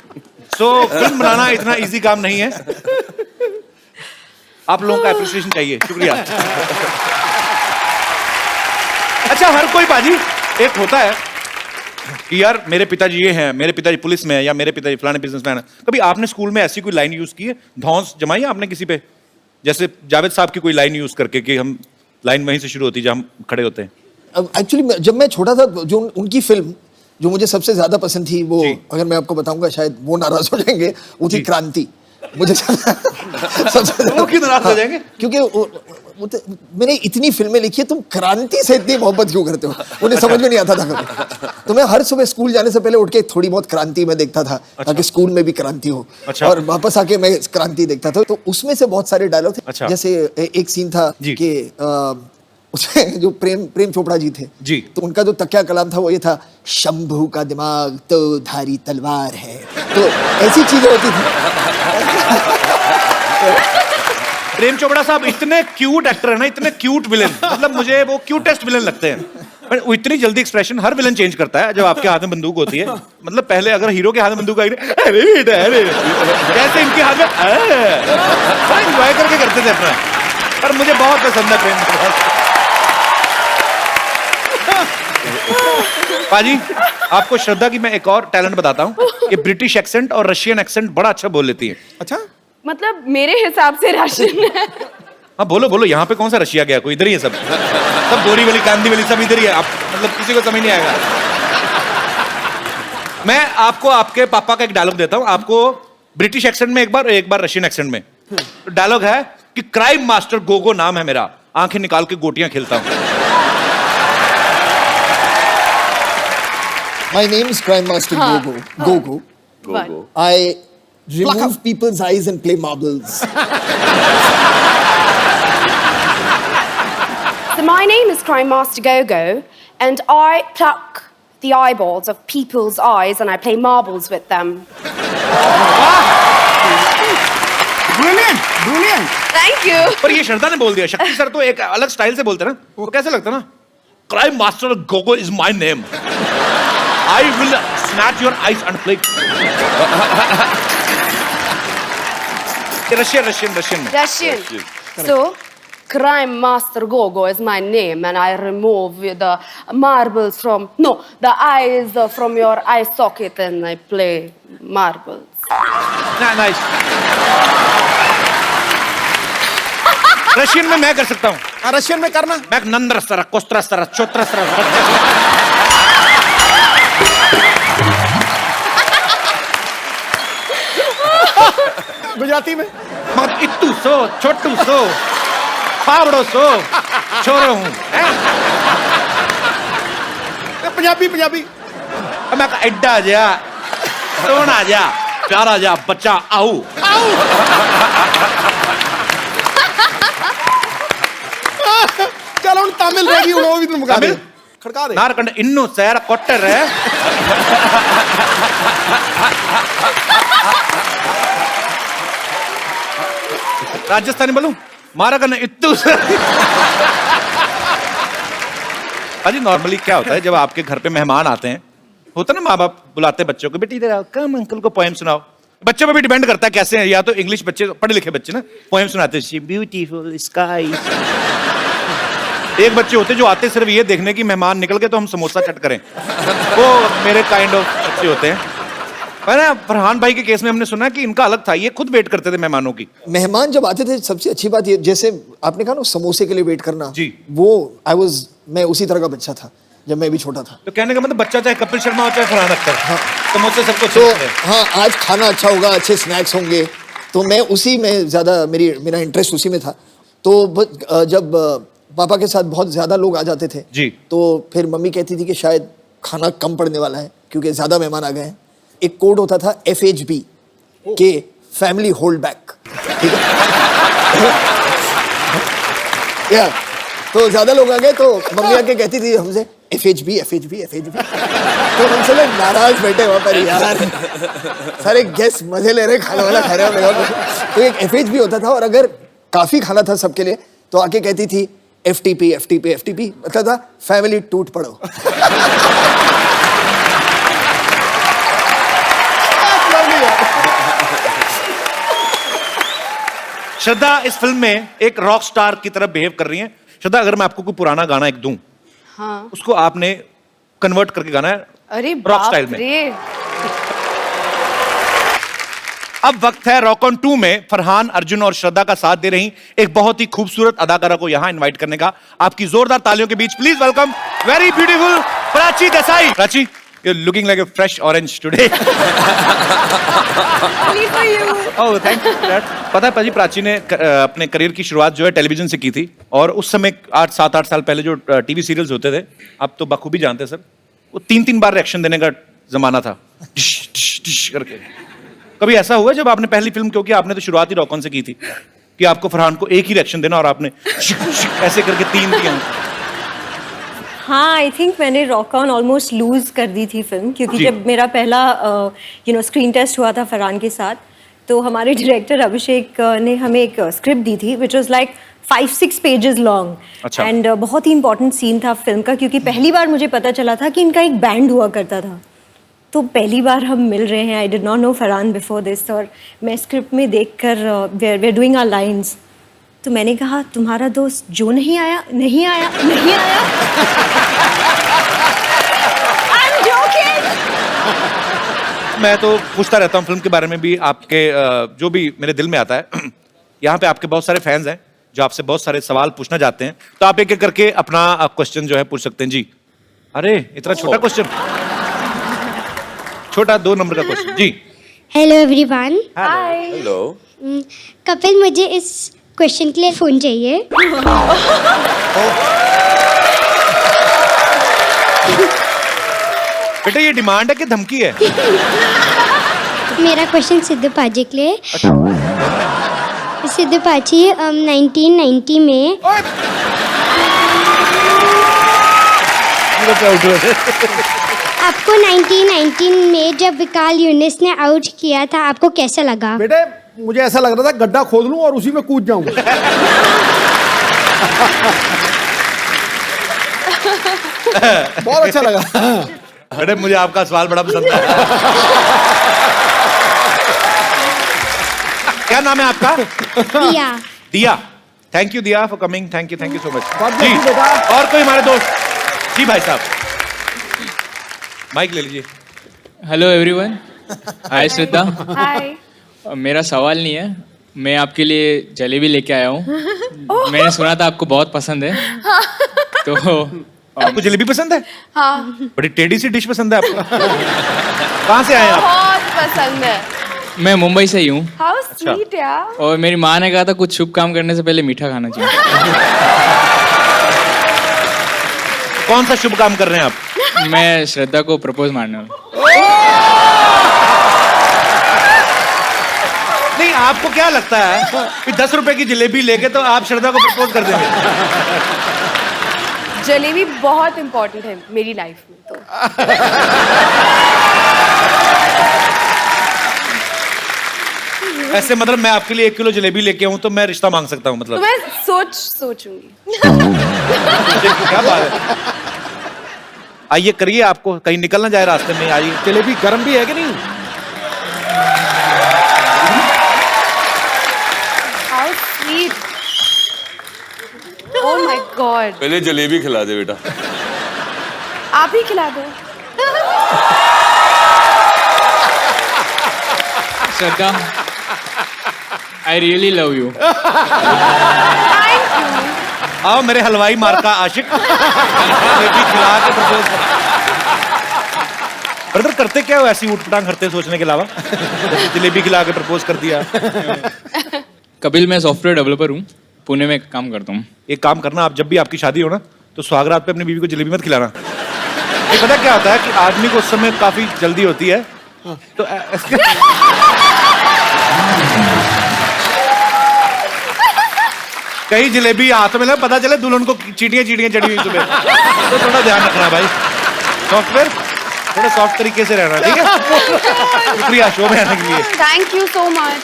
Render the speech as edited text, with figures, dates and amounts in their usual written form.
Film बनाना इतना easy काम नहीं है, आप लोगों का एप्रिसिएशन चाहिए, शुक्रिया। अच्छा, हर कोई बाजी एक होता है कि यार मेरे पिताजी ये हैं, मेरे पिताजी पुलिस में है, या मेरे पिताजी फलाने बिजनेसमैन है। कभी आपने स्कूल में ऐसी कोई लाइन यूज की है, धौंस जमाई आपने किसी पे, जैसे जावेद साहब की कोई लाइन यूज करके कि हम लाइन वहीं से शुरू होती है जहां हम खड़े होते हैं? एक्चुअली जब मैं छोटा था, जो उनकी फिल्म जो मुझे सबसे ज्यादा पसंद थी, वो अगर मैं आपको बताऊंगा शायद वो नाराज हो जाएंगे, वो थी क्रांति। मुझे वो क्यों नाराज हो जाएंगे? क्योंकि मैंने इतनी फिल्में लिखी है, तुम क्रांति से इतनी मोहब्बत क्यों करते हो? उन्हें समझ में नहीं आता था कभी। तो मैं हर सुबह स्कूल जाने से पहले उठ के थोड़ी बहुत क्रांति में देखता था, ताकि स्कूल में भी क्रांति हो। और वापस आके मैं क्रांति देखता था। तो उसमें से बहुत सारे डायलॉग थे। जैसे एक सीन था कि उसमें जो प्रेम चोपड़ा जी थे जी, तो उनका जो तकिया कलाम था वो ये था, शंभू का दिमाग तो धारी तलवार है। तो ऐसी चीजें होती थी। प्रेम चोपड़ा साहब इतने क्यूट एक्टर है ना, इतने क्यूट विलेन, मतलब मुझे वो क्यूटेस्ट विलेन लगते हैं। पर वो इतनी जल्दी एक्सप्रेशन हर विलेन चेंज करता है जब आपके हाथ में बंदूक होती है। मतलब पहले अगर हीरो के हाथ में बंदूक आई, अरे बेटा अरे, जैसे इनके हाथ में एंजॉय करके करते थे अपना। पर मुझे बहुत पसंद है प्रेम चोपड़ा। पाजी, आपको श्रद्धा की मैं एक और टैलेंट बताता हूँ, ये ब्रिटिश एक्सेंट और रशियन एक्सेंट बड़ा अच्छा बोल लेती है। अच्छा, मतलब मेरे हिसाब से रशियन है। हाँ बोलो बोलो, यहाँ पे कौन सा रशिया गया, कोई इधर ही है सब बोरी वाली कांदी वाली सब इधर ही है। आप मतलब किसी को समझ नहीं आएगा। मैं आपको आपके पापा का एक डायलॉग देता हूँ, आपको ब्रिटिश एक्सेंट में एक बार रशियन एक्सेंट में। डायलॉग है कि क्राइम मास्टर गोगो नाम है मेरा, आंखें निकाल के गोटियां खेलता हूँ। My name is Crime Master Gogo. Gogo. I remove people's eyes and play marbles. So my name is Crime Master Gogo, and I pluck the eyeballs of people's eyes and I play marbles with them. Brilliant. Thank you. पर ये श्रद्धा ने बोल दिया, शक्ति sir तो एक अलग style से बोलते हैं ना, वो कैसे लगता है ना, crime master Gogo is my name, I will snatch your eyes and play. Russian. So, Crime Master Gogo is my name, and I remove the marbles the eyes from your eye socket, and I play marbles. Nice. Russian में मैं कर सकता हूँ। Russian में करना। मैं Nandra sir, कोस्त्र sir, चोत्र sir. Gujarati में मत इत्तू सो, छोटू सो, पावड़ो सो, छोरो हूँ। पंजाबी मैं एड्डा जा, सोना जा, प्यारा जा, बच्चा आओ। चलो तमिल रहेगी, वो भी तुम मुकाबले खड़का दे। नारकंड इन्नू सैर कोटर है। राजस्थानी बोलूं, मारा करना इत्तू। अजी नॉर्मली क्या होता है जब आपके घर पे मेहमान आते हैं, होता ना, माँ बाप बुलाते बच्चों को, बेटी इधर आओ, कम अंकल को पोएम सुनाओ। बच्चों पे भी डिपेंड करता है कैसे हैं, या तो इंग्लिश बच्चे, पढ़े लिखे बच्चे ना पोएम सुनाते हैं, ब्यूटीफुल स्काई। एक बच्चे होते जो आते सिर्फ ये देखने की मेहमान निकल के तो हम समोसा चट करें, वो मेरे काइंड ऑफ बच्चे होते हैं। ना फरहान भाई के केस में हमने सुना कि इनका अलग था, ये खुद वेट करते थे मेहमानों की। मेहमान जब आते थे सबसे अच्छी बात ये, जैसे आपने कहा ना समोसे के लिए वेट करना जी, वो मैं उसी तरह का बच्चा था जब मैं भी छोटा था। तो कहने का मतलब बच्चा चाहे कपिल शर्मा हो चाहे फरहान अख्तर, हाँ, समोसे सबको तो हाँ, आज खाना अच्छा होगा, अच्छे स्नैक्स होंगे, तो मैं उसी में ज्यादा मेरा इंटरेस्ट उसी में था। तो जब पापा के साथ बहुत ज्यादा लोग आ जाते थे जी, तो फिर मम्मी कहती थी कि शायद खाना कम पड़ने वाला है क्योंकि ज्यादा मेहमान आ गए हैं। एक कोड होता था FHB के, फैमिली होल्ड बैक, ठीक है। या तो ज्यादा लोग आ गए तो मम्मी आके कहती थी हमसे FHB। तो हमसे लोग नाराज बैठे वहां पर, यार सारे गेस्ट मजे ले रहे, खाने वाला खा रहे हैं। तो एक FHB होता था, और अगर काफी खाना था सबके लिए तो आके कहती थी FTP मतलब था फैमिली टूट पड़ो। श्रद्धा इस फिल्म में एक रॉक स्टार की तरह बिहेव कर रही हैं। श्रद्धा, अगर मैं आपको कोई पुराना गाना एक दूं, हाँ। उसको आपने कन्वर्ट करके गाना है अरे रॉक स्टाइल बाप में। रे। अब वक्त है रॉक ऑन 2 में फरहान, अर्जुन और श्रद्धा का साथ दे रही एक बहुत ही खूबसूरत अदाकारा को यहां इनवाइट करने का। आपकी जोरदार तालियों के बीच please welcome very beautiful Prachi Desai. Prachi, you're looking like a fresh orange today. Only for you. Oh, thank you for that. पता है पाजी, प्राची ने अपने करियर की शुरुआत जो है टेलीविजन से की थी, और उस समय 7-8 साल पहले जो टीवी सीरियल्स होते थे, आप तो बखूबी जानते हैं सर, वो 3-3 बार रिएक्शन देने का जमाना था, डिश डिश डिश करके। कभी ऐसा हुआ जब आपने पहली फिल्म, क्योंकि आपने तो शुरुआत ही रॉक ऑन से की थी, कि आपको फरहान को एक ही रिएक्शन देना और आपने ऐसे करके 3 दिया? हाँ, आई थिंक मैंने रॉक ऑन ऑलमोस्ट लूज कर दी थी फिल्म, क्योंकि जब मेरा पहला स्क्रीन टेस्ट हुआ था फरहान के साथ, तो हमारे डायरेक्टर अभिषेक ने हमें एक स्क्रिप्ट दी थी which was like 5-6 pages long. अच्छा। एंड बहुत ही इंपॉर्टेंट सीन था फिल्म का, क्योंकि पहली बार मुझे पता चला था कि इनका एक बैंड हुआ करता था। तो पहली बार हम मिल रहे हैं, I did not know Farhan before this, और मैं स्क्रिप्ट में देखकर we are doing our lines, तो मैंने कहा तुम्हारा दोस्त जो नहीं आया नहीं आया नहीं आया। I'm joking. मैं तो पूछता रहता हूँ फिल्म के बारे में भी, आपके जो भी मेरे दिल में आता है। यहाँ पे आपके बहुत सारे फैंस हैं जो आपसे बहुत सारे सवाल पूछना चाहते हैं, तो आप एक एक करके अपना क्वेश्चन जो है पूछ सकते हैं। जी, अरे इतना छोटा क्वेश्चन, छोटा 2 नंबर का क्वेश्चन। जी, hello everyone. Hi. Hello. Kapil, मुझे इस क्वेश्चन के लिए फोन चाहिए। बेटा ये डिमांड है कि धमकी है? मेरा क्वेश्चन सिद्धू पाजी के लिए। सिद्धू पाजी, 1990 में आपको 1919 में जब विकाल यूनिस ने आउट किया था, आपको कैसा लगा? बेटे, मुझे ऐसा लग रहा था गड्ढा खोद लूं और उसी में कूद जाऊं। बहुत अच्छा लगा। बेटे मुझे आपका सवाल बड़ा पसंद है। क्या नाम है आपका? Diya. Diya. Thank you Diya for coming, thank you so much. God ji, bless you, बेटा। और कोई हमारे दोस्त? जी भाई साहब, माइक ले लीजिए। हेलो एवरीवन, हाय श्रद्धा। Hi. मेरा सवाल नहीं है, मैं आपके लिए जलेबी लेके आया हूँ। मैंने सुना था आपको बहुत पसंद है, तो आपको जलेबी पसंद है? हाँ, बड़ी टेढ़ी सी डिश पसंद है आपको। कहाँ से आए हैं आप? बहुत पसंद है। मैं मुंबई से ही हूँ, How sweet यार। और मेरी माँ ने कहा था कुछ शुभ काम करने से पहले मीठा खाना चाहिए। कौन सा शुभ काम कर रहे हैं आप? मैं श्रद्धा को प्रपोज मारने वाला। नहीं, आपको क्या लगता है कि 10 रुपए की जलेबी लेके तो आप श्रद्धा को प्रपोज कर देंगे? जलेबी बहुत इम्पोर्टेंट है मेरी लाइफ में, तो ऐसे मतलब मैं आपके लिए 1 किलो जलेबी लेके आऊं तो मैं रिश्ता मांग सकता हूं मतलब? मैं सोचूंगी। क्या बात है। आइए करिए, आपको कहीं निकलना जाए रास्ते में, आइए। जलेबी गर्म भी है कि नहीं? How sweet. Oh my God. पहले जलेबी खिला दे बेटा। आप ही खिला दो। श्रद्धा, आई रियली लव यू। आओ मेरे हलवाई मार का आशिक, जलेबी खिला के प्रपोज। ब्रदर करते क्या हो ऐसी ऊटपटांग करते सोचने के अलावा? जलेबी खिला के प्रपोज कर दिया। कपिल, मैं सॉफ्टवेयर डेवलपर हूँ, पुणे में काम करता हूँ। एक काम करना, आप जब भी आपकी शादी हो ना, तो सुहागरात पे अपनी बीवी को जलेबी मत खिलाना। ये पता क्या होता है कि आदमी को उस समय काफी जल्दी होती है, तो कहीं जलेबी हाथ में ना पता चले दुल्हन को चीटियां चीटियां चढ़ी हुई सुबह, तो थोड़ा ध्यान रखना भाई। सॉफ्टवेयर थोड़ा सॉफ्ट तरीके से रहना, ठीक है? शुक्रिया शो में आने के लिए। Thank you so much.